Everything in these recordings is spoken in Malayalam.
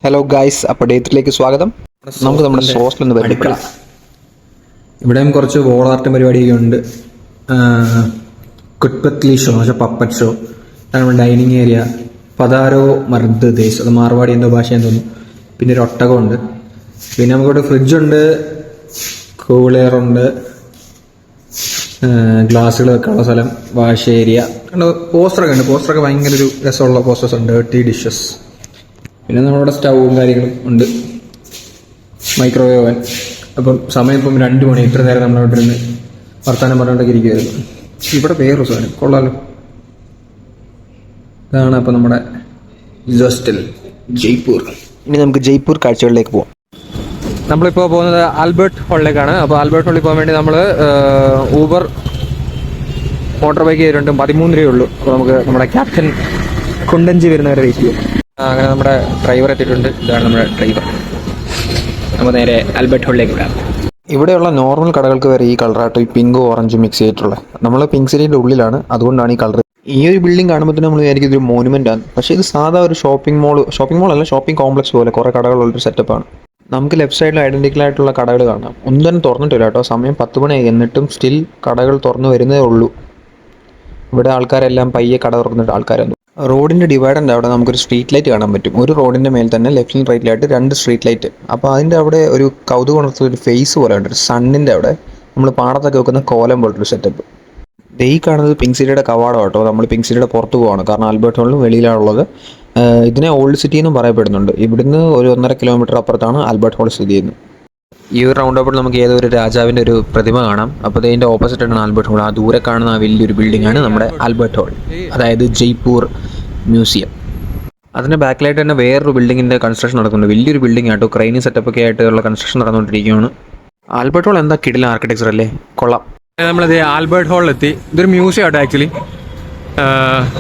ഹലോ ഗായ്സ്, അപ്പോൾ ഡേ 3ലേക്ക് സ്വാഗതം. നമുക്ക് നമ്മുടെ സോസിലൊന്ന് പരിചയപ്പെടാം. ഇവിടെയും കുറച്ച് വോൾ ആർട്ട് പരിപാടിയൊക്കെ ഉണ്ട്. കുട്ട്പത്ലി ഷോ പക്ഷേ പപ്പറ്റ് ഷോ. നമ്മുടെ ഡൈനിങ് ഏരിയ പതാരോ മർദ് ദേശ്, അത് മാർവാടി എന്തോ ഭാഷയെന്ന് തോന്നുന്നു. പിന്നെ ഒരു ഒട്ടകമുണ്ട്. പിന്നെ നമുക്കിവിടെ ഫ്രിഡ്ജുണ്ട്, കൂളറുണ്ട്, ഗ്ലാസ്സുകൾ വെക്കാനുള്ള സ്ഥലം, വാഷ് ഏരിയ, പോസ്റ്ററൊക്കെ ഉണ്ട്. പോസ്റ്ററൊക്കെ ഭയങ്കര ഒരു രസമുള്ള പോസ്റ്റേഴ്സ് ഉണ്ട്. Dirty dishes. പിന്നെ നമ്മുടെ സ്റ്റൗവും കാര്യങ്ങളും ഉണ്ട്, മൈക്രോവേവ് ഓവൻ. അപ്പം സമയം ഇപ്പം 2 മണി. ഇത്ര നേരം നമ്മളവിടെ ഇരുന്ന് വർത്താനം പറഞ്ഞുകൊണ്ടൊക്കെ ഇരിക്കുമായിരുന്നു. ഇവിടെ വേറൊരു സാധനം കൊള്ളാലോ. ഇതാണ് അപ്പം നമ്മുടെ ഹോസ്റ്റൽ ജയ്പൂർ. ഇനി നമുക്ക് ജയ്പൂർ കാഴ്ചകളിലേക്ക് പോകാം. നമ്മളിപ്പോൾ പോകുന്നത് ആൽബർട്ട് ഹോളിലേക്കാണ്. അപ്പോൾ ആൽബർട്ട് ഹോളിൽ പോകാൻ വേണ്ടി നമ്മൾ ഊബർ മോട്ടോർ ബൈക്ക് കയറിയിട്ട് 13 രൂപയുള്ളൂ. അപ്പോൾ നമുക്ക് നമ്മുടെ ക്യാപ്റ്റൻ കുണ്ടഞ്ചി വരുന്നവരെ വെയിറ്റ് ചെയ്യും. അങ്ങനെ നമ്മുടെ ഡ്രൈവർ എത്തിയിട്ടുണ്ട്. ഇതാണ് നമ്മുടെ ഡ്രൈവർ. നമ്മൾ നേരെ ആൽബർട്ട് ഹോളിലേക്ക് വിടാം. ഇവിടെയുള്ള നോർമൽ കടകൾക്ക് വരെ ഈ കളറായിട്ട് പിങ്കും ഓറഞ്ചും മിക്സ് ചെയ്തിട്ടുള്ളത്. നമ്മൾ പിങ്ക് സിറ്റിയുടെ ഉള്ളിലാണ്, അതുകൊണ്ടാണ് ഈ കളർ. ഈ ഒരു ബിൽഡിംഗ് കാണുമ്പോൾ തന്നെ നമ്മൾ വിചാരിക്കും ഇതൊരു മോനുമെൻ്റ് ആണ്. പക്ഷേ ഇത് സാധാ ഒരു ഷോപ്പിംഗ് മോൾ അല്ല, ഷോപ്പിംഗ് കോംപ്ലക്സ് പോലെ കുറേ കടകളുള്ളൊരു സെറ്റപ്പാണ്. നമുക്ക് ലെഫ്റ്റ് സൈഡിൽ ഐഡൻറ്റിക്കൽ ആയിട്ടുള്ള കടകൾ കാണാം. ഒന്നും തന്നെ തുറന്നിട്ടില്ല കേട്ടോ. സമയം 10 മണിയായി, എന്നിട്ടും സ്റ്റിൽ കടകൾ തുറന്നു വരുന്നേ ഉള്ളൂ. ഇവിടെ ആൾക്കാരെല്ലാം പയ്യെ കട തുറന്നിട്ട് ആൾക്കാരൊന്നും. റോഡിൻ്റെ ഡിവൈഡറിൻ്റെ അവിടെ നമുക്കൊരു സ്ട്രീറ്റ് ലൈറ്റ് കാണാൻ പറ്റും. ഒരു റോഡിൻ്റെ മേൽ തന്നെ ലെഫ്റ്റിലും റൈറ്റിലായിട്ട് 2 സ്ട്രീറ്റ് ലൈറ്റ്. അപ്പോൾ അതിൻ്റെ അവിടെ ഒരു കൗതുകം ഉണർത്തുന്ന ഫേസ് പോലെ ഉണ്ട്. സണ്ണിൻ്റെ അവിടെ നമ്മൾ പാടത്തൊക്കെ വെക്കുന്ന കോലം പോലൊരു സെറ്റപ്പ്. ഈ കാണുന്നത് പിങ്ക് സിറ്റിയുടെ കവാടം കേട്ടോ. നമ്മൾ പിങ്ക് സിറ്റിയുടെ പുറത്ത് പോവാണ്, കാരണം ആൽബർട്ട് ഹോളിന് വെളിയിലാണുള്ളത്. ഇതിനെ ഓൾഡ് സിറ്റി എന്നും പറയപ്പെടുന്നുണ്ട്. ഇവിടുന്ന് ഒരു 1.5 കിലോമീറ്റർ അപ്പുറത്താണ് ആൽബർട്ട് ഹോൾ സ്ഥിതി ചെയ്യുന്നത്. ഈ ഒരു റൗണ്ട് അബൌട്ടിൽ നമുക്ക് ഏതൊരു രാജാവിൻ്റെ ഒരു പ്രതിമ കാണാം. അപ്പോൾ ഇതിൻ്റെ ഓപ്പോസിറ്റാണ് ആൽബർട്ട് ഹോൾ. ആ ദൂരെ കാണുന്ന ആ വലിയൊരു ബിൽഡിംഗ് ആണ് നമ്മുടെ ആൽബർട്ട് ഹോൾ, അതായത് ജയ്പൂർ മ്യൂസിയം. അതിൻ്റെ ബാക്കിലായിട്ട് തന്നെ വേറൊരു ബിൽഡിങ്ങിൻ്റെ കൺസ്ട്രക്ഷൻ നടക്കുന്നുണ്ട്. വലിയൊരു ബിൽഡിംഗ് ആട്ടോ, ക്രെയിനി സെറ്റപ്പൊക്കെ ആയിട്ടുള്ള കൺസ്ട്രക്ഷൻ നടന്നുകൊണ്ടിരിക്കുകയാണ്. ആൽബർട്ട് ഹോൾ എന്താ കിടിലൻ ആർക്കിടെക്ചർ അല്ലേ, കൊള്ളാം. നമ്മളത് ആൽബർട്ട് ഹോളിലെത്തി. ഇതൊരു മ്യൂസിയം ആട്ടോ ആക്ച്വലി.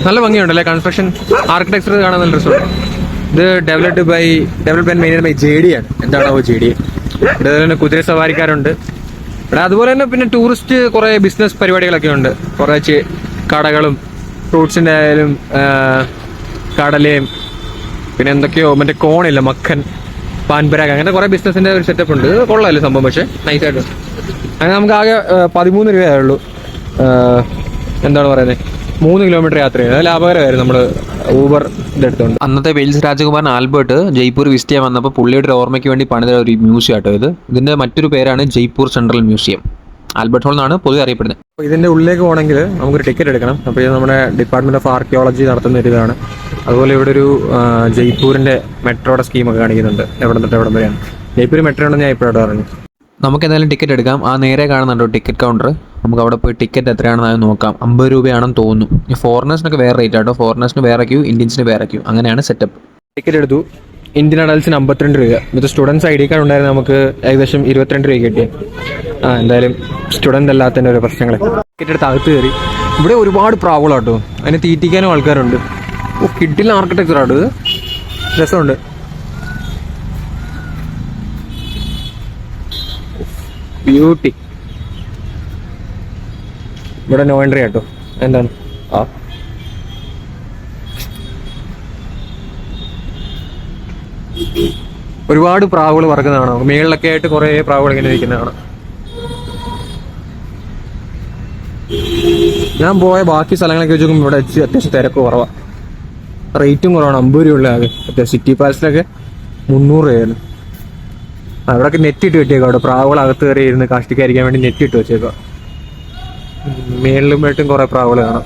നല്ല ഭംഗിയുണ്ടല്ലേ കൺസ്ട്രക്ഷൻ, ആർക്കിടെക്ചർ കാണാൻ നല്ല രസമുണ്ട്. ഇത് ഡെവലപ്മെന്റ് മെയിൻ ബൈ JD ആണ്. എന്താണോ JD. ഇവിടെ തന്നെ കുതിര സവാരിക്കാരുണ്ട്. ഇവിടെ അതുപോലെ തന്നെ പിന്നെ ടൂറിസ്റ്റ് കുറേ ബിസിനസ് പരിപാടികളൊക്കെ ഉണ്ട്. കുറേ കടകളും ഫ്രൂട്ട്സിൻ്റെ ആയാലും കടലയും പിന്നെ എന്തൊക്കെയോ മറ്റേ കോണില്ല, മക്കൻ, പാൻപരാഗ്, അങ്ങനെ കുറേ ബിസിനസിൻ്റെ ഒരു സെറ്റപ്പ് ഉണ്ട്. കൊള്ളാമല്ലോ സംഭവം, പക്ഷേ നൈസായിട്ട്. അങ്ങനെ നമുക്ക് ആകെ 13 രൂപയായുള്ളൂ. എന്താണ് പറയുന്നത്, 3 കിലോമീറ്റർ യാത്ര ചെയ്യുന്നത്. ലാഭകരമായിരുന്നു നമ്മൾ ഊബർ ഇതെടുത്തുകൊണ്ട്. അന്നത്തെ വെയിൽസ് രാജകുമാരൻ ആൽബർട്ട് ജയ്പൂർ വിസിറ്റ് ചെയ്യാൻ വന്നപ്പോൾ പുള്ളിയുടെ ഒരു ഓർമ്മയ്ക്ക് വേണ്ടി പണിത ഒരു മ്യൂസിയം ആട്ടോ ഇത്. ഇതിൻ്റെ മറ്റൊരു പേരാണ് Jaipur central museum. Albert hall എന്നാണ് പൊതുവെ അറിയപ്പെടുന്നത്. അപ്പോൾ ഇതിൻ്റെ ഉള്ളിലേക്ക് പോകണമെങ്കിൽ നമുക്കൊരു ടിക്കറ്റ് എടുക്കണം. അപ്പോൾ ഇത് നമ്മുടെ ഡിപ്പാർട്ട്മെൻറ്റ് ഓഫ് ആർക്കിയോളജി നടത്തുന്ന ഒരു ഇതാണ്. അതുപോലെ ഇവിടെ ഒരു ജയ്പൂരിൻ്റെ മെട്രോയുടെ സ്കീമൊക്കെ കാണിക്കുന്നുണ്ട്. എവിടെ തൊട്ട് എവിടെ വരെയാണ്. ജയ്പൂർ മെട്രോ ഉണ്ടെന്ന് ഞാൻ ഇപ്പോഴാണ് പറഞ്ഞു. നമുക്ക് എന്തായാലും ടിക്കറ്റ് എടുക്കാം. ആ നേരെ കാണുന്നുണ്ടോ ടിക്കറ്റ് കൗണ്ടർ. നമുക്ക് അവിടെ പോയി ടിക്കറ്റ് എത്രയാണെന്ന് നോക്കാം. 50 രൂപയാണെന്ന് തോന്നുന്നു. ഈ ഫോറിനേഴ്സിനൊക്കെ വേറെ റേറ്റ് ആട്ടോ. ഫോറിനേഴ്സിന് വേറെ ക്യൂ, ഇന്ത്യൻസിന് വേറെ ക്യൂ, അങ്ങനെയാണ് സെറ്റപ്പ്. ടിക്കറ്റ് എടുത്തു. ഇന്ത്യൻ അഡൽസിന് 52 രൂപ. ഇത് സ്റ്റുഡൻസ് ID കാർഡ് ഉണ്ടായിരുന്നു. നമുക്ക് ഏകദേശം 22 രൂപ കിട്ടി. എന്തായാലും സ്റ്റുഡൻ്റ് അല്ലാത്തതിൻ്റെ ഒരു പ്രശ്നങ്ങൾ. ടിക്കറ്റ് എടുത്ത് അകത്ത് കയറി. ഇവിടെ ഒരുപാട് പ്രാവുകളാട്ടോ, അതിനെ തീറ്റിക്കാനും ആൾക്കാരുണ്ട്. കിഡിലെ ആർക്കിടെക്ചറാണ് ഇത്, രസമുണ്ട്. ബ്യൂട്ടി. ഇവിടെ നോ എൻട്രി ആട്ടോ. എന്താണ് ഒരുപാട് പ്രാവുകൾ പറക്കുന്നതാണ്. മേളിലൊക്കെ ആയിട്ട് കുറേ പ്രാവുകൾ ഇങ്ങനെ ഇരിക്കുന്നതാണ്. ഞാൻ പോയ ബാക്കി സ്ഥലങ്ങളൊക്കെ വെച്ച് നോക്കുമ്പോൾ ഇവിടെ അത്യാവശ്യം തിരക്ക് കുറവാണ്, റേറ്റും കുറവാണ്. 50 രൂപയുള്ള ആകെ. സിറ്റി പാലസിലൊക്കെ 300 രൂപയാണ്. അവിടെയൊക്കെ നെറ്റ് ഇട്ട് വെച്ചേക്കാം. അവിടെ പ്രാവുകൾ അകത്ത് കയറി ഇരുന്ന് കാഷ്ടിക്കാതിരിക്കാൻ വേണ്ടി നെറ്റ് ഇട്ട് വെച്ചേക്കാം. മേളിലും ആയിട്ടും കുറേ പ്രാവുകൾ കാണാം.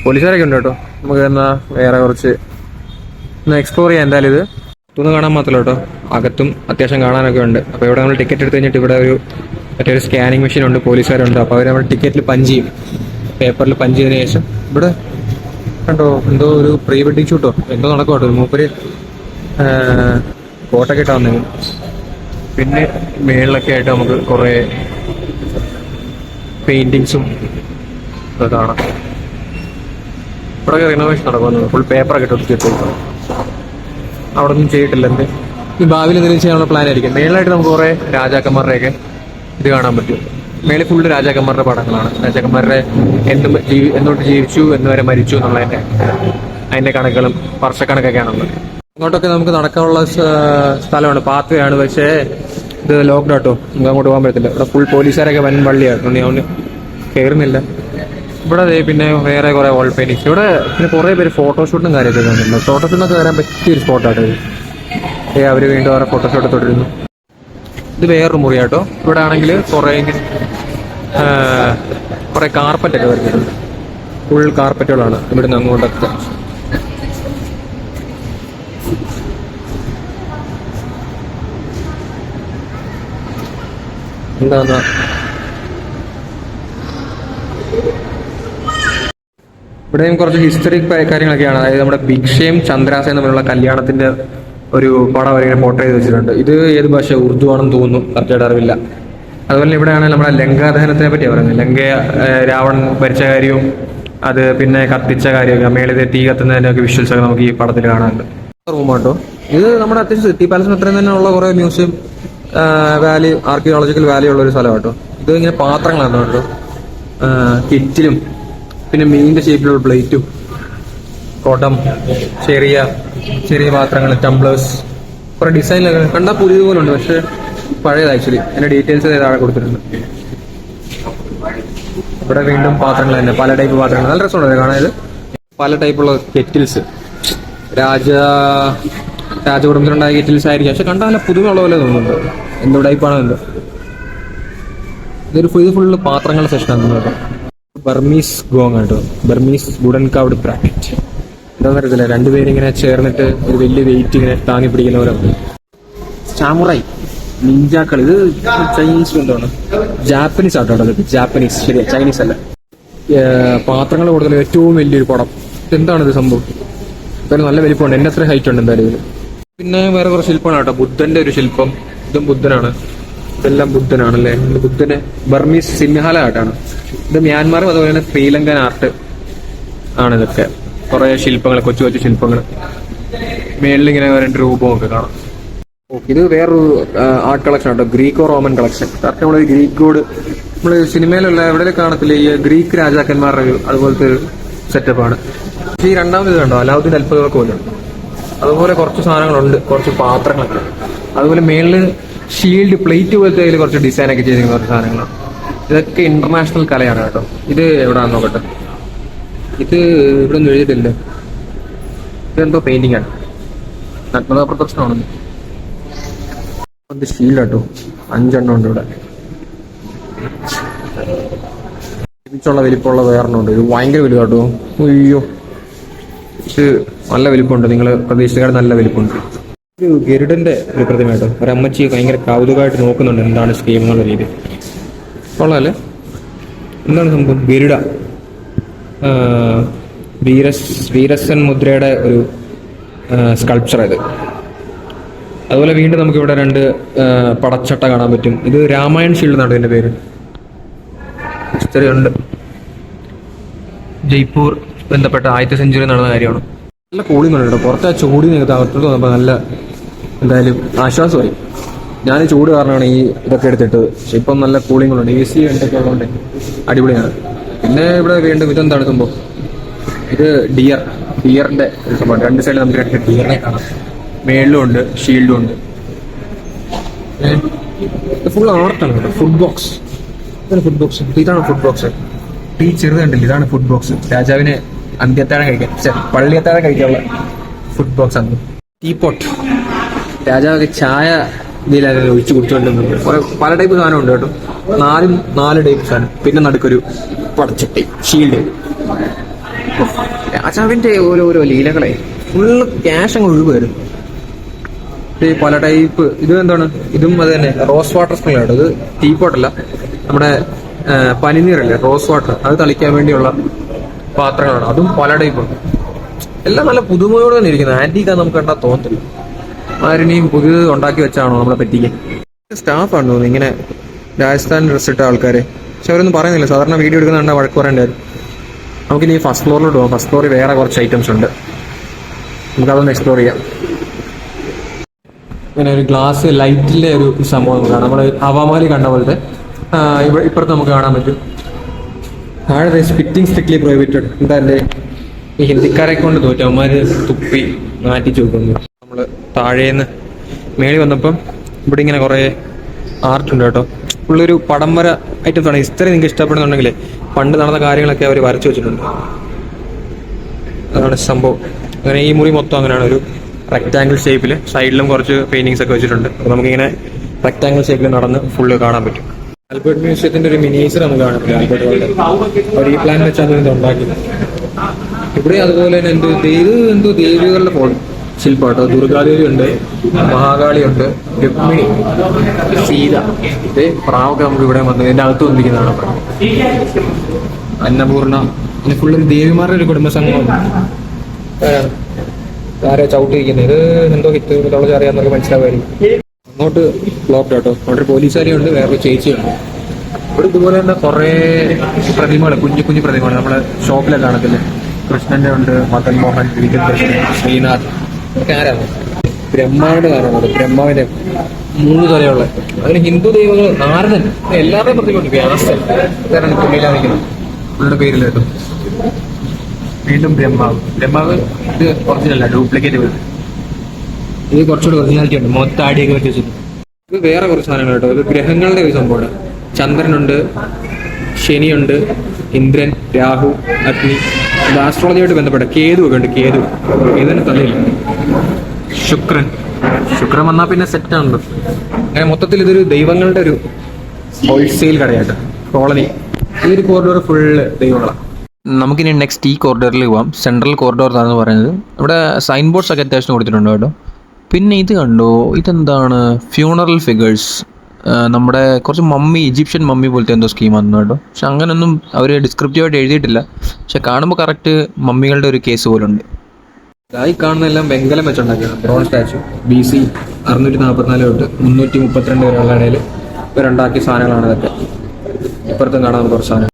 പോലീസുകാരൊക്കെ ഉണ്ട് കേട്ടോ. നമുക്ക് എന്നാൽ വേറെ കുറച്ച് എക്സ്പ്ലോർ ചെയ്യാം. എന്തായാലും ഇത് തുറന്ന് കാണാൻ മാത്രമല്ല കേട്ടോ, അകത്തും അത്യാവശ്യം കാണാനൊക്കെ ഉണ്ട്. അപ്പോൾ ഇവിടെ നമ്മൾ ടിക്കറ്റ് എടുത്ത് കഴിഞ്ഞിട്ട് ഇവിടെ മറ്റൊരു സ്കാനിങ് മെഷീൻ ഉണ്ട്, പോലീസുകാരുണ്ട്. അപ്പോൾ അവർ നമ്മൾ ടിക്കറ്റിൽ പഞ്ച് ചെയ്യും, പേപ്പറിൽ പഞ്ച് ചെയ്തതിന് ശേഷം. ഇവിടെ കണ്ടോ എന്തോ ഒരു പ്രീ വെഡിങ് ഷൂട്ടോ എന്തോ നടക്കും കേട്ടോ. മൂപ്പര് കോട്ടൊക്കെ ഇട്ടാ വന്നേ. പിന്നെ മേളിലൊക്കെ ആയിട്ട് നമുക്ക് കുറേ പെയിന്റിങ്സും ഒക്കെ കാണാം. ഇവിടെ റിനോവേഷൻ നടക്കുന്നു. ഫുൾ പേപ്പറൊക്കെ ഇട്ട് ഒതുക്കിയിട്ടേക്കും. അവിടെ ഒന്നും ചെയ്തിട്ടില്ല. എന്ത് ഈ ഭാവിയിൽ എന്തെങ്കിലും ചെയ്യാനുള്ള പ്ലാൻ ആയിരിക്കും. മേളിലായിട്ട് നമുക്ക് കുറേ രാജാക്കന്മാരുടെയൊക്കെ ഇത് കാണാൻ പറ്റും. മേളിൽ ഫുള്ള് രാജാക്കന്മാരുടെ പടങ്ങളാണ്. രാജാക്കന്മാരുടെ എന്തുകൊണ്ട് ജീവിച്ചു, എന്ന് വരെ മരിച്ചു എന്നുള്ളതിൻ്റെ അതിൻ്റെ കണക്കുകളും വർഷക്കണക്കൊക്കെയാണുള്ളത്. ഇങ്ങോട്ടൊക്കെ നമുക്ക് നടക്കാനുള്ള സ്ഥലമാണ്, പാത്ത് വേ ആണ്. പക്ഷേ ഇത് ലോക്ക്ഡ് ആട്ടോ, നമുക്ക് അങ്ങോട്ട് പോകാൻ പറ്റത്തില്ല. ഇവിടെ ഫുൾ പോലീസുകാരൊക്കെ വൻ പള്ളിയാണ്, അതുകൊണ്ട് കയറുന്നില്ല. ഇവിടെ പിന്നെ വേറെ കുറേ വാൾ പെയിന്റിങ്സ്. ഇവിടെ പിന്നെ കുറേ പേര് ഫോട്ടോഷൂട്ടും കാര്യമൊക്കെ കാണുന്നുണ്ട്. ഫോട്ടോഷൂട്ടിനൊക്കെ വരാൻ പറ്റിയൊരു സ്പോട്ടാട്ടോ ഇത്. അവർ വീണ്ടും അവരെ ഫോട്ടോഷൂട്ട് തുടരുന്നു. ഇത് വേറൊരു മുറിയാട്ടോ. ഇവിടെ ആണെങ്കിൽ കുറേ കാർപ്പറ്റൊക്കെ വരുന്നുണ്ട്. ഫുൾ കാർപ്പറ്റുകളാണ് ഇവിടുന്ന് അങ്ങോട്ടൊക്കെ. എന്താ ഇവിടെയും കുറച്ച് ഹിസ്റ്ററിക് കാര്യങ്ങളൊക്കെയാണ്. അതായത് നമ്മുടെ ഭിക്ഷയും ചന്ദ്രാസയും തമ്മിലുള്ള കല്യാണത്തിന്റെ ഒരു പടം അവരിങ്ങനെ പോർട്രേറ്റ് ചെയ്ത് വെച്ചിട്ടുണ്ട്. ഇത് ഏത് ഭാഷ, ഉറുദു ആണെന്ന് തോന്നുന്നു, കറക്റ്റായിട്ട് അറിവില്ല. അതുപോലെ ഇവിടെയാണ് നമ്മുടെ ലങ്കാദഹനത്തിനെ പറ്റിയാണ് പറയുന്നത്. ലങ്കയെ രാവണൻ ഭരിച്ച കാര്യവും അത് പിന്നെ കത്തിച്ച കാര്യമൊക്കെ, മേളിൽ തീ കത്തുന്നതിൻ്റെയൊക്കെ വിഷ്വൽസ് ഒക്കെ നമുക്ക് ഈ പടത്തിൽ കാണാനുണ്ട്. റൂമാട്ടോ ഇത്. നമ്മുടെ അത്യാവശ്യം സിറ്റി പാലസിന് അത്രയും തന്നെ ഉള്ള കുറേ മ്യൂസിയം വാലി, ആർക്കിയോളജിക്കൽ വാലി ഉള്ള ഒരു സ്ഥലം കേട്ടോ. ഇത് ഇങ്ങനെ പാത്രങ്ങളാണ് കേട്ടോ, കിറ്റിലും പിന്നെ മീനിന്റെ ഷേപ്പിലുള്ള പ്ലേറ്റും കുടം, ചെറിയ ചെറിയ പാത്രങ്ങൾ, ടംബ്ലേഴ്സ്, കുറെ ഡിസൈനിലൊക്കെ കണ്ടാൽ പുതിയതുപോലെ ഉണ്ട്, പക്ഷെ പഴയത് ആക്ച്വലി. അതിന്റെ ഡീറ്റെയിൽസ് താഴെ കൊടുത്തിട്ടുണ്ട്. ഇവിടെ വീണ്ടും പാത്രങ്ങൾ തന്നെ, പല ടൈപ്പ് പാത്രങ്ങൾ. നല്ല രസമുണ്ട് കാണാൻ. പല ടൈപ്പുള്ള കെറ്റിൽസ്, രാജകുടുംബത്തിലുണ്ടായ കെറ്റിൽസ് ആയിരിക്കും, പക്ഷെ കണ്ടാൽ നല്ല പുതുമയുള്ള പോലെ തോന്നുന്നുണ്ട്. എന്തോ ടൈപ്പാണോ എന്തോ. ഇത് ഫുള്ള് പാത്രങ്ങളുടെ സെഷനാണ് കേട്ടോ. ബർമീസ് ഗോങ് കേട്ടോ, ബർമീസ് വുഡൻ കവർഡ് ബ്രാക്കറ്റ്. എന്താണെന്ന് അറിയത്തില്ല, രണ്ടുപേരിങ്ങനെ ചേർന്നിട്ട് ഒരു വലിയ വെയിറ്റ് ഇങ്ങനെ താങ്ങി പിടിക്കുന്ന പോലെ. സാമുറായി നിഞ്ചാക്കൾ, ഇത് ചൈനീസ് കൊണ്ടാണ്, ജാപ്പനീസ് ആട്ടോ അത്. ജാപ്പനീസ്, ശരിയാ, ചൈനീസ് അല്ല. പാത്രങ്ങൾ കൂടുതൽ ഏറ്റവും വലിയൊരു കുടം. എന്താണിത് സംഭവം? എന്തായാലും നല്ല വലിപ്പമുണ്ട്, എന്റെ അത്ര ഹൈറ്റ് ഉണ്ട് എന്തായാലും ഇതിൽ. പിന്നെ വേറെ കുറച്ച് ശില്പമാണ് കേട്ടോ. ബുദ്ധന്റെ ഒരു ശില്പം, ഇതും ബുദ്ധനാണ്. ഇതെല്ലാം ബുദ്ധനാണല്ലേ. ബുദ്ധന് ബർമീസ് സിംഹാല ആർട്ടാണ് ഇത്. മ്യാൻമാറും അതുപോലെ തന്നെ ശ്രീലങ്കൻ ആർട്ട് ആണ് ഇതൊക്കെ. കുറെ ശില്പങ്ങൾ, കൊച്ചു കൊച്ചു ശില്പങ്ങൾ, മേളിലിങ്ങനെ രണ്ട് രൂപമൊക്കെ കാണാം. ഇത് വേറൊരു ആർട്ട് കളക്ഷൻ ആട്ടോ, ഗ്രീക്കോ റോമൻ കളക്ഷൻ. കറക്റ്റ് നമ്മളൊരു ഗ്രീക്ക് ഗോഡ് നമ്മൾ സിനിമയിലുള്ള എവിടെ കാണത്തില്ല, ഈ ഗ്രീക്ക് രാജാക്കന്മാരുടെ ഒരു അതുപോലത്തെ ഒരു സെറ്റപ്പാണ്. പക്ഷേ ഈ രണ്ടാമത് കണ്ടോ, അലാവുദ്ദീൻ അത്ഭുതമൊക്കെ പോലെ അതുപോലെ കുറച്ച് സാധനങ്ങളുണ്ട്, കുറച്ച് പാത്രങ്ങളൊക്കെ. അതുപോലെ മേളില് ഷീൽഡ് പ്ലേറ്റ് പോലത്തെ അതിൽ കുറച്ച് ഡിസൈനൊക്കെ ചെയ്തിരിക്കുന്ന കുറച്ച് സാധനങ്ങളാണ്. ഇതൊക്കെ ഇന്റർനാഷണൽ കലയാണ് കേട്ടോ. ഇത് എവിടെയാണെന്ന് നോക്കട്ടെ. ഇത് ഇവിടെ ഒന്നും എഴുതിയിട്ടില്ല. ഇതെന്തോ പെയിന്റിംഗ് ആണ്, നഗ്നതാ പ്രദർശനമാണെന്ന്. ഇത് ഷീൽഡ് കേട്ടോ, 5 ഉണ്ട് ഇവിടെ. ുള്ള വലിപ്പമുള്ള വേറെണ്ണുണ്ട്. ഇത് ഭയങ്കര വലുത് കേട്ടോ. അയ്യോ, ഇത് നല്ല വലിപ്പമുണ്ട്, നിങ്ങൾ പ്രതീക്ഷിച്ചേക്കാൾ നല്ല വലിപ്പമുണ്ട്. ഒരു ഗരുഡന്റെ ഒരു പ്രതിമ കേട്ടോ. ഒരമ്മച്ചി ഭയങ്കര കൗതുകമായിട്ട് നോക്കുന്നുണ്ട് എന്താണ് സ്കീം എന്നുള്ള രീതി. കൊള്ളാല്ലേ? എന്താണ് സംഭവം? ഗരുഡ, വീരസൻ മുദ്രയുടെ ഒരു സ്കൾപ്ചർ ഇത്. അതുപോലെ വീണ്ടും നമുക്കിവിടെ 2 പടച്ചട്ട കാണാൻ പറ്റും. ഇത് രാമായൺ ഷീൽഡ് എന്നാണ് ഇതിന്റെ പേര്. ഹിസ്റ്ററിയുണ്ട്. ജയ്പൂർ ബന്ധപ്പെട്ട 10th സെഞ്ചുറി നടന്ന കാര്യമാണ്. നല്ല കൂളിംഗ് ഉണ്ട് കേട്ടോ. പുറത്തെ ചൂടി നിങ്ങൾക്ക് അകത്തോട്ട് വന്നപ്പോൾ നല്ല എന്തായാലും ആശ്വാസമായി. ഞാൻ ചൂട് കാരണമാണ് ഈ ഇതൊക്കെ എടുത്തിട്ടത്. പക്ഷെ ഇപ്പം നല്ല കൂളിംഗ് AC എന്തൊക്കെ ഉള്ളതുകൊണ്ട് അടിപൊളിയാണ്. പിന്നെ ഇവിടെ വീണ്ടും ഇതെന്താണ് സംഭവം? ഇത് ഡിയറിന്റെ ഒരു സംഭവം. 2 സൈഡിൽ നമുക്ക് 2 ഡിയറിനെ കാണാം. മേളിലും ഉണ്ട്, ഷീൽഡും ഉണ്ട്. ഫുൾ ആർട്ടാണ് കേട്ടോ. Food box, food box. ഇതാണ് ഫുഡ് ബോക്സ്. ഈ ചെറുത് കണ്ടില്ല, ഇതാണ് ഫുഡ് ബോക്സ്. രാജാവിന് അന്ത്യത്താഴം കഴിക്കാൻ, പള്ളിയത്താഴം കഴിക്കാനുള്ള ഫുഡ് ബോക്സ് ആണ്. ടീപോട്ട്, രാജാവൊക്കെ ചായ ഇതിലൊക്കെ ഒഴിച്ച് കുടിച്ചുകൊണ്ടിരുന്നത്. പല ടൈപ്പ് സാധനം ഉണ്ട് കേട്ടോ. 4 ടൈപ്പ് സാധനം. പിന്നെ നടുക്കൊരു പടച്ചട്ടി, ഷീൽഡ്. രാജാവിന്റെ ഓരോ ലീലകളെ ഫുള്ള് ക്യാഷ് അങ്ങ് ഒഴിവായിരുന്നു. പല ടൈപ്പ്. ഇത് എന്താണ്? ഇതും അത് തന്നെ, റോസ് വാട്ടർ സ്പ്രിംഗ് ആട്ടോ. ഇത് ടീപോട്ടല്ല, നമ്മുടെ പനിനീരല്ലേ, റോസ് വാട്ടർ, അത് തളിക്കാൻ വേണ്ടിയുള്ള പാത്രങ്ങളാണ്. അതും പല ടൈപ്പ്. എല്ലാം നല്ല പുതുമയോടെ തന്നെ ഇരിക്കുന്നത്. ആന്റീക്കാ നമുക്ക് കണ്ടാൽ തോന്നത്തില്ല. ആരെയും പുതിയത് ഉണ്ടാക്കി വെച്ചാണോ നമ്മളെ പറ്റിക്കാൻ. സ്റ്റാഫാണ് തോന്നുന്നു ഇങ്ങനെ രാജസ്ഥാൻ ഡ്രസ് ഇട്ട ആൾക്കാരെ. പക്ഷെ അവരൊന്നും പറയുന്നില്ല. സാധാരണ വീഡിയോ എടുക്കുന്നുണ്ട്, വഴക്ക് പറയേണ്ടായിരുന്നു. നമുക്കിനി ഫസ്റ്റ് ഫ്ലോറിലോട്ട് പോകാം. ഫസ്റ്റ് ഫ്ലോറിൽ വേറെ കുറച്ച് ഐറ്റംസ് ഉണ്ട്, നമുക്കതൊന്ന് എക്സ്പ്ലോർ ചെയ്യാം. ഇങ്ങനെ ഒരു ഗ്ലാസ് ലൈറ്റിന്റെ ഒരു സംഭവം കാണാം. നമ്മൾ ഹവാമാലി കണ്ട പോലത്തെ ഇപ്പുറത്ത് നമുക്ക് കാണാൻ പറ്റും. താഴെ സ്പിറ്റിംഗ് സ്ട്രിക്ട്ലി പ്രൊഹിബിറ്റഡ്. എന്താ ഈ ഹിന്ദിക്കാരെ കൊണ്ട് തോറ്റവന്മാര് തുപ്പി മാറ്റി ചോദിക്കുന്നു. നമ്മൾ താഴേന്ന് മേളിൽ വന്നപ്പം ഇവിടെ ഇങ്ങനെ കുറേ ആർട്ട് ഉണ്ട് കേട്ടോ. ഫുള്ളൊരു പടം വര ഐറ്റംസ് ആണ്. ഹിസ്റ്ററി നിങ്ങൾക്ക് ഇഷ്ടപ്പെടുന്നുണ്ടെങ്കിൽ പണ്ട് നടന്ന കാര്യങ്ങളൊക്കെ അവർ വരച്ചു വെച്ചിട്ടുണ്ട്. അതാണ് സംഭവം. അങ്ങനെ ഈ മുറി മൊത്തം അങ്ങനെയാണ്, ഒരു റെക്റ്റാങ്കിൾ ഷേപ്പിൽ. സൈഡിലും കുറച്ച് പെയിന്റിങ്സ് ഒക്കെ വെച്ചിട്ടുണ്ട്. അപ്പോൾ നമുക്കിങ്ങനെ റെക്റ്റാങ്കിൾ ഷേപ്പിൽ നടന്ന് ഫുള്ള് കാണാൻ പറ്റും. ആൽബർട്ട് മ്യൂസിയത്തിന്റെ ഒരു മിനിയേച്ചർ നമുക്ക് കാണാൻ പറ്റും. ആൽബർട്ട് ഹോളിൽ അവർ ഈ പ്ലാൻ വെച്ചാണ് ഇത് ഉണ്ടാക്കിയത്. ഇവിടെ അതുപോലെ തന്നെ എന്തോ ദേവികളുടെ ശില്പാട്ടോ. ദുർഗാദേവി ഉണ്ട്, മഹാകാളി ഉണ്ട്, രുക്മിണി, സീത, പ്രാവൊക്കെ നമുക്ക് ഇവിടെ വന്ന് ഇതിന്റെ അകത്ത് വന്നിരിക്കുന്നതാണ്. അന്നപൂർണ, പിന്നെ ഫുള്ളൊരു ദേവിമാരുടെ ഒരു കുടുംബസംഘം. ആരാ ചവിട്ടിരിക്കുന്നത്? ഇത് എന്തോ ഹിറ്റ് തുളച്ച് അറിയാന്നൊക്കെ മനസ്സിലാവുമായിരിക്കും. അങ്ങോട്ട് ബ്ലോക്ക് കേട്ടോ. അവിടെ പോലീസുകാരിയുണ്ട്, വേറൊരു ചേച്ചിയുണ്ട്. ഇവിടെ ഇതുപോലെ തന്നെ കുറേ പ്രതിമകൾ, കുഞ്ഞു കുഞ്ഞു പ്രതിമകൾ നമ്മുടെ ഷോപ്പിലൊക്കെ കാണത്തില്ലേ. കൃഷ്ണന്റെ ഉണ്ട്, മദൻ മോഹൻ, വിജയകൃഷ്ണൻ, ശ്രീനാഥ്, ഒക്കെ ആരാണ്? ബ്രഹ്മാവിന്റെ കാരണമാണ്. ബ്രഹ്മാവിന്റെ 3 തലയുള്ള. അതിന് ഹിന്ദു ദൈവങ്ങൾ, നാരദൻ, എല്ലാവരുടെയും പ്രതിമയുണ്ട്. വ്യാസൻ ഇതാണ് പുള്ളിയിലായിരിക്കുന്നത് പുള്ളിയുടെ പേരിൽ കേട്ടോ. വീണ്ടും ബ്രഹ്മാവ് ഇത് ഒറിജിനല്ല, ഡ്യൂപ്ലിക്കേറ്റ് വരും. ഇത് കുറച്ചുകൂടി ഒറിജിനാലിറ്റി ഉണ്ട്. മൊത്താടിയൊക്കെ വെച്ച് വെച്ചിട്ടുണ്ട്. ഇത് വേറെ കുറച്ച് സാധനങ്ങൾ കേട്ടോ. ഇത് ഗ്രഹങ്ങളുടെ ഒരു സംഭവമാണ്. ചന്ദ്രനുണ്ട്, ശനിയുണ്ട്, ഇന്ദ്രൻ, രാഹു, അഗ്നി. ഇത് ആസ്ട്രോളജിയായിട്ട് ബന്ധപ്പെട്ട കേതു ഒക്കെ ഉണ്ട്. കേതുവിന് തലയില്ല. ശുക്രൻ വന്നാൽ പിന്നെ സെറ്റാണല്ലോ. അങ്ങനെ മൊത്തത്തിൽ ഇതൊരു ദൈവങ്ങളുടെ ഒരു ഹോൾസെയിൽ കടയായിട്ട് കോളനി. ഈ ഒരു കോറിഡോർ ഫുള്ള് ദൈവങ്ങളാണ്. നമുക്കിനി നെക്സ്റ്റ് ഈ കോറിഡോറിൽ പോവാം. സെൻട്രൽ കോറിഡോർ എന്നാണ് പറയുന്നത്. ഇവിടെ സൈൻ ബോർഡ്സ് ഒക്കെ അത്യാവശ്യം കൊടുത്തിട്ടുണ്ട് കേട്ടോ. പിന്നെ ഇത് കണ്ടോ, ഇതെന്താണ്? Funeral figures. നമ്മുടെ കുറച്ച് ഈജിപ്ഷ്യൻ മമ്മി പോലത്തെ എന്തോ സ്കീമാണെന്ന് കേട്ടോ. പക്ഷെ അങ്ങനെയൊന്നും അവർ ഡിസ്ക്രിപ്റ്റീവായിട്ട് എഴുതിയിട്ടില്ല. പക്ഷെ കാണുമ്പോൾ കറക്റ്റ് മമ്മികളുടെ ഒരു കേസ് പോലെ ഉണ്ട്. ഈ കാണുന്നതെല്ലാം വെങ്കലം വെച്ചുണ്ടാക്കിയാണ്. ബ്രോൺസ് സ്റ്റാച്ചു BC 644 തൊട്ട് 332 വരെയുള്ള ഇടയിൽ ഇവരുണ്ടാക്കിയ സാധനങ്ങളാണ് ഇതൊക്കെ. ഇപ്പുറത്തും കാണാൻ കുറച്ച് സാധനം.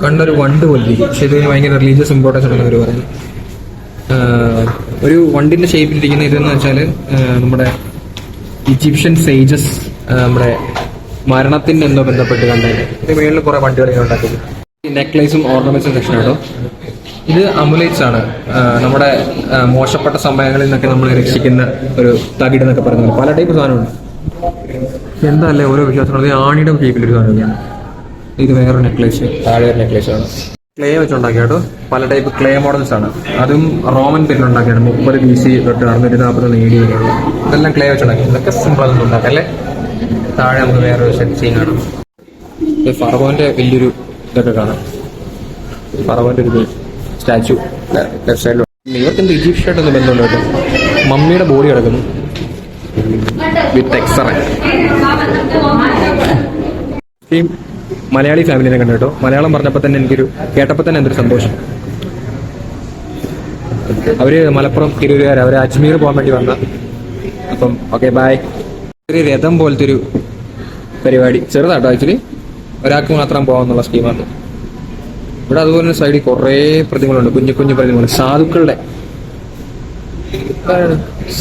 കണ്ടൊരു വണ്ട് പോലെ, പക്ഷെ ഇതിന് ഭയങ്കര റിലീജിയസ് ഇമ്പോർട്ടൻസ് ഉണ്ടെന്ന് അവർ പറയുന്നത്. ഒരു വണ്ടിന്റെ ഷേപ്പിലിരിക്കുന്ന ഇതെന്ന് വെച്ചാൽ നമ്മുടെ ഈജിപ്ഷ്യൻ സേജസ് നമ്മുടെ മരണത്തിന്റെ എന്തോ ബന്ധപ്പെട്ട് കണ്ടത്. ഇത് മേളിൽ കുറെ വണ്ടികൾ ഉണ്ടാക്കിയത്. നെക്ലേസും ഓർണമെന്റ്സും സെക്ഷൻ കേട്ടോ. ഇത് അമുലേറ്റ്സ് ആണ്. നമ്മുടെ മോശപ്പെട്ട സമയങ്ങളിൽ നിന്നൊക്കെ നമ്മൾ രക്ഷിക്കുന്ന ഒരു തകിട് എന്നൊക്കെ പറയുന്നത്. പല ടൈപ്പ് സാധനമുണ്ട്. എന്താ അല്ലേ ഓരോ വിശ്വാസങ്ങൾ. ആണിയുടെ ഷേപ്പിലൊരു സാധനമൊക്കെയാണ്. ഇത് വേറൊരു നെക്ലേസ്, താഴെ ഒരു നെക്ലേസ് ആണ്. ക്ലേ വെച്ചുണ്ടാക്കിയ കേട്ടോ. പല ടൈപ്പ് ക്ലേ മോഡൽസ് ആണ്. അതും റോമൻ പീരീഡ് ഉണ്ടാക്കിയാണ്. 30 BC തൊട്ട് 640 AD വരെയുള്ള. ഇതെല്ലാം ക്ലേ വെച്ചുണ്ടാക്കി. ഇതൊക്കെ സിമ്പിൾ ആണെന്ന് ഉണ്ടാക്കാം അല്ലേ. താഴെ നമുക്ക് വേറൊരു സെറ്റ് സീൻ കാണാം. ഫറവോന്റെ വലിയൊരു ഇതൊക്കെ കാണാം. ഫറവോന്റെ ഒരു സ്റ്റാച്ചു ലെഫ്റ്റ് സൈഡിൽ. ഇവർക്ക് എന്ത് ഈജിപ്ഷ്യമായിട്ടൊന്നും ബന്ധമുണ്ട് കേട്ടോ. മമ്മിയുടെ ബോഡി കിടക്കുന്നു വിത്ത് എക്സ്റേ. ഈ മലയാളി ഫാമിലിനെ കണ്ടു കേട്ടോ. മലയാളം പറഞ്ഞപ്പോൾ തന്നെ കേട്ടപ്പോൾ തന്നെ എന്തൊരു സന്തോഷം. അവര് മലപ്പുറം തിരൂരുകാർ. അവര് അജ്മീർ പോകാൻ വേണ്ടി വന്ന. അപ്പം ഓക്കെ ബൈ. ഒരു രഥം പോലത്തെ ഒരു പരിപാടി. ചെറുതാട്ടോ ആക്ച്വലി. ഒരാൾക്ക് മാത്രം പോകാമെന്നുള്ള സ്കീമാണ്. ഇവിടെ അതുപോലെ തന്നെ സൈഡിൽ കുറേ പ്രതിമകളുണ്ട്. കുഞ്ഞു കുഞ്ഞു പ്രതിമകൾ സാധുക്കളുടെ.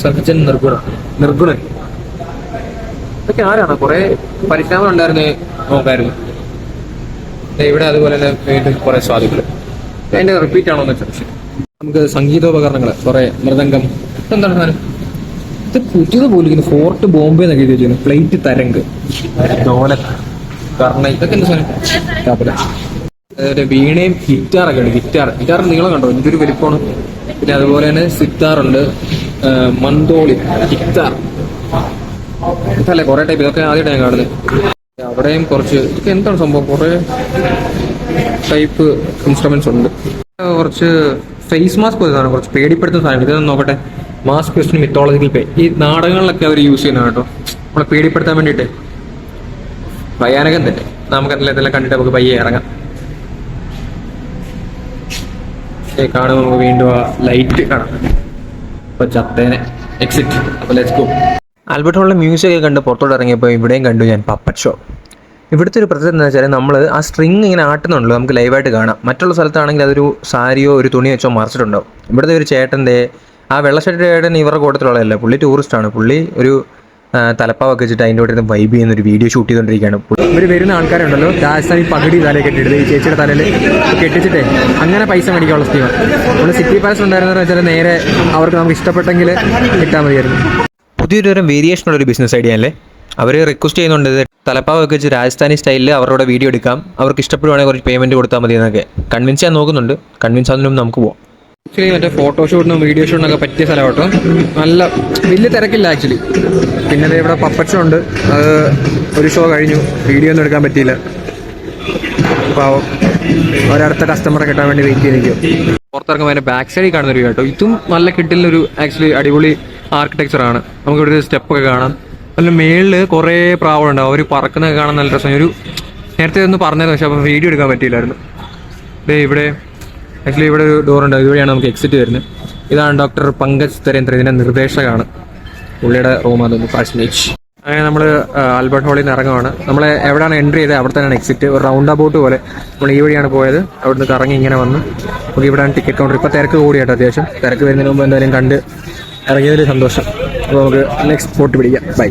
സഹജൻ നിർഗുണൻ ഇതൊക്കെ ആരാണ്? കുറെ പരിശ്രമം ഉണ്ടായിരുന്നേ നോക്കായിരുന്നു. ഇവിടെ അതുപോലെ തന്നെ വീണ്ടും കുറെ സാധുക്കൾ. അതിന്റെ റിപ്പീറ്റ് ആണോ എന്ന് വെച്ചാൽ നമുക്ക് സംഗീതോപകരണങ്ങൾ കുറെ മൃദംഗം. എന്താണ് സാധനം? ഇത് പുതിയത് പോലിരിക്കുന്നു. ഫോർട്ട് ബോംബെ എന്നൊക്കെ എഴുതി വെച്ചിരുന്നു. പ്ലേറ്റ് തരംഗ്, ഡോലക്, കർണ, ഇതൊക്കെ എന്താ സാധനം? വീണയും ഗിറ്റാറൊക്കെ ഉണ്ട്. ഗിറ്റാർ നീളം കണ്ടോ, എന്തൊരു വലിപ്പമാണ്. പിന്നെ അതുപോലെ തന്നെ സിത്താറുണ്ട്, മന്തോളി, ഗിത്താർ, ഇതല്ലേ കുറെ ടൈപ്പ്. ഇതൊക്കെ ആദ്യമായിട്ട് ഞാൻ കാണുന്നത്. അവിടെയും കുറച്ച് ഇതൊക്കെ എന്താണ് സംഭവം, കുറെ ടൈപ്പ് ഇൻസ്ട്രുമെന്റ്സ് ഉണ്ട്. കുറച്ച് ഫേസ് മാസ്ക് പോലെയാണ്, കുറച്ച് പേടിപ്പെടുത്തുന്ന സാധനം. ഇതൊന്നും നോക്കട്ടെ. മാസ്ക് ക്വസ്റ്റ്യൻ മിത്തോളജിക്കൽ പേ. ഈ നാടകങ്ങളിലൊക്കെ അവർ യൂസ് ചെയ്യുന്ന കേട്ടോ, നമ്മളെ പേടിപ്പെടുത്താൻ വേണ്ടിയിട്ട്. ഭയാനകം തന്നെ. നമുക്ക് ഇതെല്ലാം കണ്ടിട്ട് നമുക്ക് പയ്യെ ഇറങ്ങാം. കാണുമ്പോൾ നമുക്ക് വീണ്ടും ആ ലൈറ്റ് കാണാം. ഇപ്പൊ ചത്തേനെ എക്സിറ്റ്. അപ്പൊ ലെറ്റ്സ് ഗോ. ആൽബർട്ട് ഹോളിലെ മ്യൂസിക് കണ്ട് പുറത്തോട്ട് ഇറങ്ങിയപ്പോൾ ഇവിടെയും കണ്ടു ഞാൻ പപ്പറ്റ് ഷോ. ഇവിടുത്തെ ഒരു പ്രത്യേകത എന്ന് വെച്ചാൽ നമ്മൾ ആ സ്ട്രിങ് ഇങ്ങനെ ആട്ടുന്നുണ്ടല്ലോ, നമുക്ക് ലൈവായിട്ട് കാണാം. മറ്റുള്ള സ്ഥലത്താണെങ്കിൽ അതൊരു സാരിയോ ഒരു തുണി വെച്ചോ മറിച്ചിട്ടുണ്ടാവും. ഇവിടുത്തെ ഒരു ചേട്ടൻ്റെ ആ വെള്ളഷർട്ട് ചേട്ടൻ ഇവരുടെ കൂട്ടത്തിലുള്ളതല്ല. പുള്ളി ടൂറിസ്റ്റാണ്. പുള്ളി ഒരു തലപ്പാവൊക്കെ വെച്ചിട്ട് അതിൻ്റെ കൂടെ ഇരുന്ന് വൈബ് ചെയ്യുന്ന ഒരു വീഡിയോ ഷൂട്ട് ചെയ്തുകൊണ്ടിരിക്കുകയാണ്. ഇവർ വരുന്ന ആൾക്കാരുണ്ടല്ലോ രാജസ്ഥാനി പകുതി തലയിൽ കെട്ടിയിട്ട് ഈ ചേച്ചിയുടെ തലയിൽ കെട്ടിച്ചിട്ടേ അങ്ങനെ പൈസ മേടിക്കാനുള്ള സ്കീമാണ്. നമ്മൾ സിറ്റി പാലസ് ഉണ്ടായിരുന്നത് വെച്ചാൽ നേരെ അവർക്ക് നമുക്ക് ഇഷ്ടപ്പെട്ടെങ്കിൽ കിട്ടാൻ മതിയായിരുന്നു. പുതിയൊരു തരം വേരിയേഷൻ ഉള്ളൊരു ബിസിനസ് ഐഡിയ അല്ലേ. അവർ റിക്വസ്റ്റ് ചെയ്യുന്നുണ്ട് തലപ്പാവൊക്കെ വെച്ച് രാജസ്ഥാനി സ്റ്റൈലിൽ അവരുടെ വീഡിയോ എടുക്കാം, അവർക്ക് ഇഷ്ടപ്പെടുവാണെങ്കിൽ കുറച്ച് പേയ്മെൻറ്റ് കൊടുത്താൽ മതി എന്നൊക്കെ കൺവിൻസ് ചെയ്യാൻ നോക്കുന്നുണ്ട്. കൺവിൻസ് ആകുന്നതിനും നമുക്ക് പോവാം. ആക്ച്വലി മറ്റേ ഫോട്ടോഷൂട്ടിനും വീഡിയോ ഷൂട്ടിനൊക്കെ പറ്റിയ സ്ഥലം കേട്ടോ. നല്ല വലിയ തിരക്കില്ല ആക്ച്വലി. പിന്നെ ഇവിടെ പപ്പറ്റ് ഷോ ഉണ്ട്, അത് ഒരു ഷോ കഴിഞ്ഞു, വീഡിയോ ഒന്നും എടുക്കാൻ പറ്റിയില്ല. പാവം ഒരടുത്ത കസ്റ്റമറെ കിട്ടാൻ വേണ്ടി വെയിറ്റ് ചെയ്തിരിക്കും. പുറത്തിറങ്ങുമ്പോൾ അതിൻ്റെ ബാക്ക് സൈഡിൽ കാണുന്ന ഒരു കേട്ടോ, ഇതും നല്ല കിട്ടിലൊരു ആക്ച്വലി അടിപൊളി ആർക്കിടെക്ചറാണ്. നമുക്ക് ഇവിടെ ഒരു സ്റ്റെപ്പൊക്കെ കാണാം. അതിന് മേളിൽ കുറേ പ്രാവുകളുണ്ടാവും, അവർ പറക്കുന്നതൊക്കെ കാണാൻ നല്ല രസം. ഒരു നേരത്തെ ഒന്ന് പറഞ്ഞതെന്ന് വെച്ചാൽ അപ്പോൾ വീഡിയോ എടുക്കാൻ പറ്റിയില്ലായിരുന്നു. ഇവിടെ ആക്ച്വലി ഇവിടെ ഒരു ഡോറുണ്ട്, ഇതുവഴിയാണ് നമുക്ക് എക്സിറ്റ് വരുന്നത്. ഇതാണ് ഡോക്ടർ പങ്കജ് തരേന്ദ്ര, ഇതിൻ്റെ നിർദ്ദേശകമാണ്. പുള്ളിയുടെ റൂമാണ് ഫാഷനേജ്. അങ്ങനെ നമ്മൾ ആൽബർട്ട് ഹാളിൽ നിന്ന് ഇറങ്ങുവാണ്. നമ്മൾ എവിടെയാണ് എൻട്രി ചെയ്തത് അവിടെ തന്നെയാണ് എക്സിറ്റ്. ഒരു റൗണ്ട് അബൌട്ട് പോലെ നമ്മൾ ഈ വഴിയാണ് പോയത്. അവിടുന്ന് കറങ്ങി ഇങ്ങനെ വന്ന് നമുക്ക് ഇവിടെയാണ് ടിക്കറ്റ് കൗണ്ടർ. ഇപ്പോൾ തിരക്ക് കൂടിയാട്ടോ, അത്യാവശ്യം തിരക്ക് വരുന്നതിന് മുമ്പ് എന്തായാലും കണ്ട് ഇറങ്ങിയതിൽ സന്തോഷം. അപ്പോൾ നമുക്ക് നെക്സ്റ്റ് സ്പോട്ട് പിടിക്കാം. ബൈ.